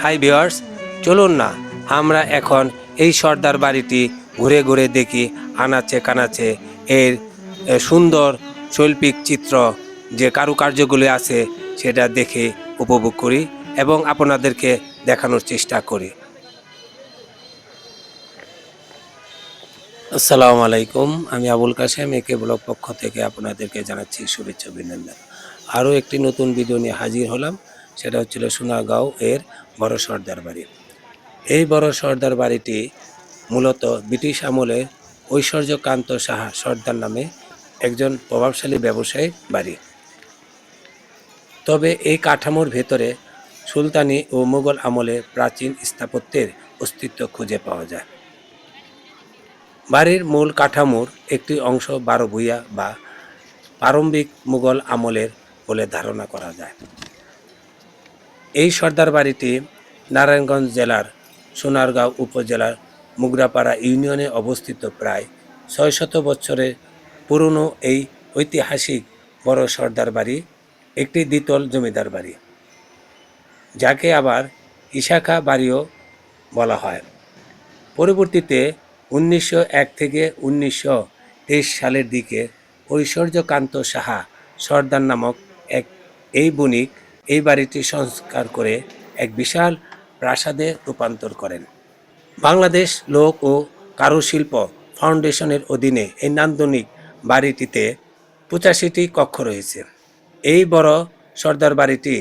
Hi viewers, চলুন না আমরা এখন এই সর্দার বাড়িটি ঘুরে ঘুরে দেখি, আনাচে কানাচে এর সুন্দর শৈল্পিক চিত্র যে কারুকার্যগুলি আছে সেটা দেখে উপভোগ করি এবং আপনাদেরকে দেখানোর চেষ্টা করি। আসসালামু আলাইকুম, আমি আবুল কাশেম, একে ব্লগ পক্ষ থেকে আপনাদেরকে জানাচ্ছি শুভেচ্ছা অভিনন্দন। আরও একটি নতুন ভিডিও নিয়ে হাজির হলাম, সেটা হচ্ছিল সোনারগাঁও এর বড় সর্দার বাড়ি। এই বড় সর্দার বাড়িটি মূলত ব্রিটিশ আমলে ঐশ্বর্যকান্ত সাহা সর্দার নামে একজন প্রভাবশালী ব্যবসায়ীর বাড়ি। তবে এই কাঠামোর ভেতরে সুলতানি ও মুঘল আমলে প্রাচীন স্থাপত্যের অস্তিত্ব খুঁজে পাওয়া যায়। বাড়ির মূল কাঠামোর একটি অংশ 12 ভূঁইয়া বা প্রারম্ভিক মুঘল আমলের বলে ধারণা করা যায়। এই সর্দার বাড়িটি নারায়ণগঞ্জ জেলার সোনারগাঁও উপজেলার মুগরাপাড়া ইউনিয়নে অবস্থিত। প্রায় 600 বছরের পুরনো এই ঐতিহাসিক বড় সর্দার বাড়ি একটি দ্বিতল জমিদার বাড়ি, যাকে আবার ইশাখা বাড়িও বলা হয়। পরবর্তীতে 1901 থেকে 1923 সালের দিকে ঐশ্বর্যকান্ত সাহা সর্দার নামক এই বণিক এই বাড়িটি সংস্কার করে এক বিশাল প্রাসাদে রূপান্তর করেন। বাংলাদেশ লোক ও কারুশিল্প ফাউন্ডেশনের অধীনে এই নান্দনিক বাড়িটিতে 85টি কক্ষ রয়েছে। এই বড় সর্দার বাড়িটি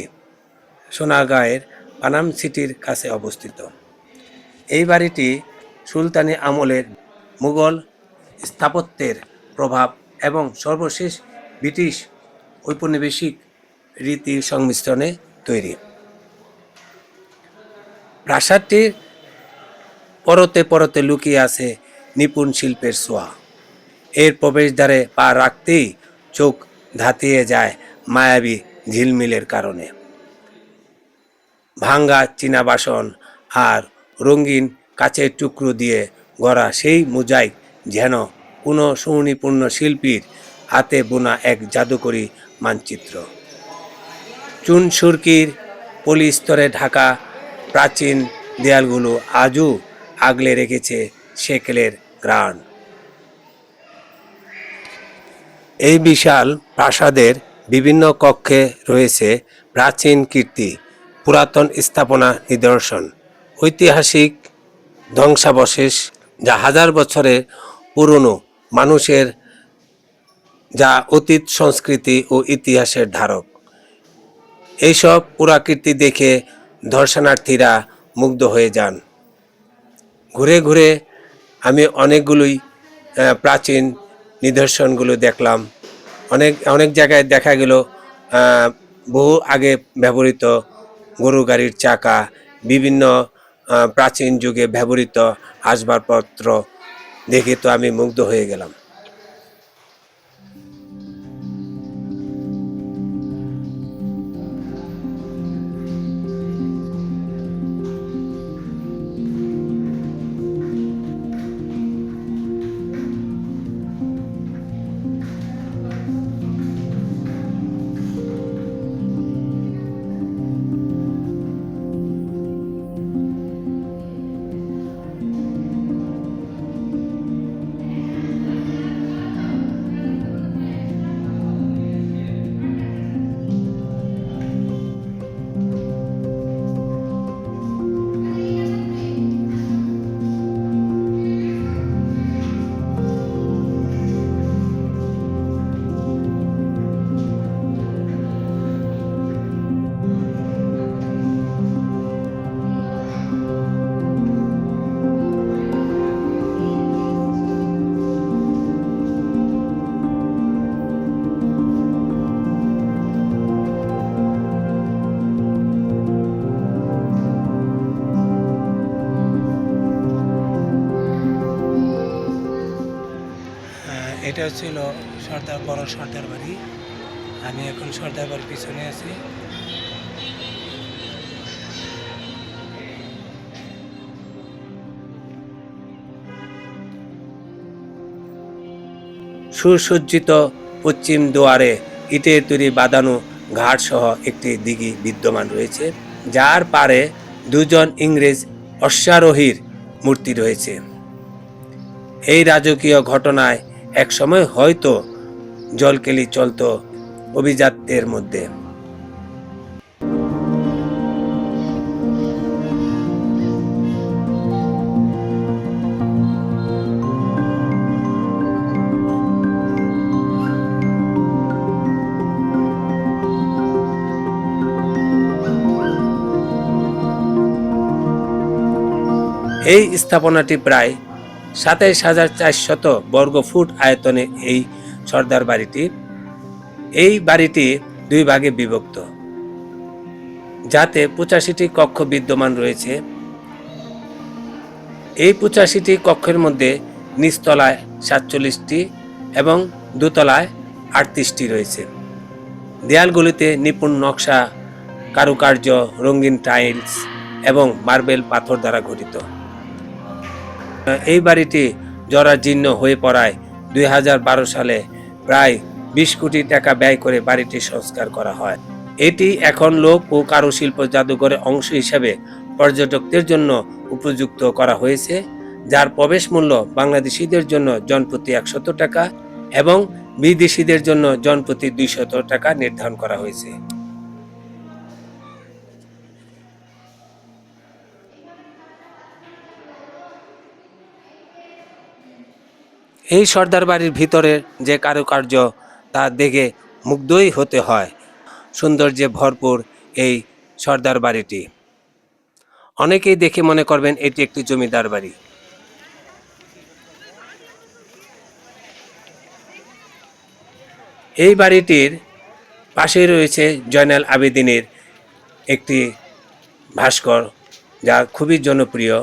সোনারগাঁয়ের পানাম সিটির কাছে অবস্থিত। এই বাড়িটি সুলতানি আমলের মুঘল স্থাপত্যের প্রভাব এবং সর্বশেষ ব্রিটিশ ঔপনিবেশিক রীতির সংমিশ্রণে তৈরি। প্রাসাদটির পরতে পরতে লুকিয়ে আছে নিপুণ শিল্পের ছোঁয়া। এর প্রবেশদ্বারে পা রাখতেই চোখ ধাতিয়ে যায় মায়াবী ঝিলমিলের কারণে। ভাঙ্গা চীনা বাসন আর রঙিন কাচের টুকরো দিয়ে গড়া সেই মোজাইক যেন কোনো সুনিপুণ শিল্পীর হাতে বোনা এক জাদুকরী মানচিত্র। চুন সুরকির পলিস্তরে ঢাকা প্রাচীন দেয়ালগুলো আজও আগলে রেখেছে সেকেলের ঘ্রাণ। এই বিশাল প্রাসাদের বিভিন্ন কক্ষে রয়েছে প্রাচীন কীর্তি, পুরাতন স্থাপনা নিদর্শন, ঐতিহাসিক ধ্বংসাবশেষ যা হাজার বছরের পুরনো, মানুষের যা অতীত সংস্কৃতি ও ইতিহাসের ধারক। এইসব পুরাকীর্তি দেখে দর্শনার্থীরা মুগ্ধ হয়ে যান। ঘুরে ঘুরে আমি অনেকগুলোই প্রাচীন নিদর্শনগুলো দেখলাম। অনেক জায়গায় দেখা গেল বহু আগে ব্যবহৃত গরু গাড়ির চাকা, বিভিন্ন প্রাচীন যুগে ব্যবহৃত আসবাবপত্র দেখে তো আমি মুগ্ধ হয়ে গেলাম। এটা ছিল বড় সর্দার বাড়ি। আমি এখন সর্দার বাড়ির পিছনে আছি। সুসজ্জিত পশ্চিম দুয়ারে ইটের তৈরি বাঁধানো ঘাট সহ একটি দিঘি বিদ্যমান রয়েছে, যার পারে দুজন ইংরেজ অশ্বারোহীর মূর্তি রয়েছে। এই রাজকীয় ঘটনায় একসময় হয়তো জলকেলি চলত অভিজাতদের মধ্যে। এই স্থাপনাটি প্রায় ২৭,৪০০ বর্গফুট আয়তনে। এই সর্দার বাড়িটি দুই ভাগে বিভক্ত, যাতে ৮৫টি কক্ষ বিদ্যমান রয়েছে। এই ৮৫টি কক্ষের মধ্যে নিচতলায় ৪৭টি এবং দোতলায় ৩৮টি রয়েছে। দেয়ালগুলিতে নিপুণ নকশা, কারুকার্য, রঙিন টাইলস এবং মার্বেল পাথর দ্বারা গঠিত। এই বাড়িটি জরাজীর্ণ হয়ে পড়ায় ২০১২ সালে প্রায় ২০ কোটি টাকা ব্যয় করে বাড়িটি সংস্কার করা হয়। এটি এখন লোক ও কারুশিল্প জাদুঘরের অংশ হিসেবে পর্যটকদের জন্য উপযুক্ত করা হয়েছে, যার প্রবেশ মূল্য বাংলাদেশিদের জন্য জনপ্রতি ১০০ টাকা এবং বিদেশিদের জন্য জনপ্রতি ২০০ টাকা নির্ধারণ করা হয়েছে। এই সর্দার বাড়ির ভিতরের যে কারুকার্য, তা দেখে মুগ্ধই হতে হয়। সৌন্দর্যে ভরপুর এই সর্দার বাড়িটি। অনেকেই দেখে মনে করবেন এটি একটি জমিদার বাড়ি। এই বাড়িটির পাশেই রয়েছে জয়নাল আবেদিনের একটি ভাস্কর, যা খুবই জনপ্রিয়।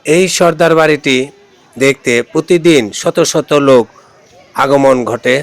এই সর্দার বাড়িটি দেখতে প্রতিদিন শত শত লোক আগমন ঘটে।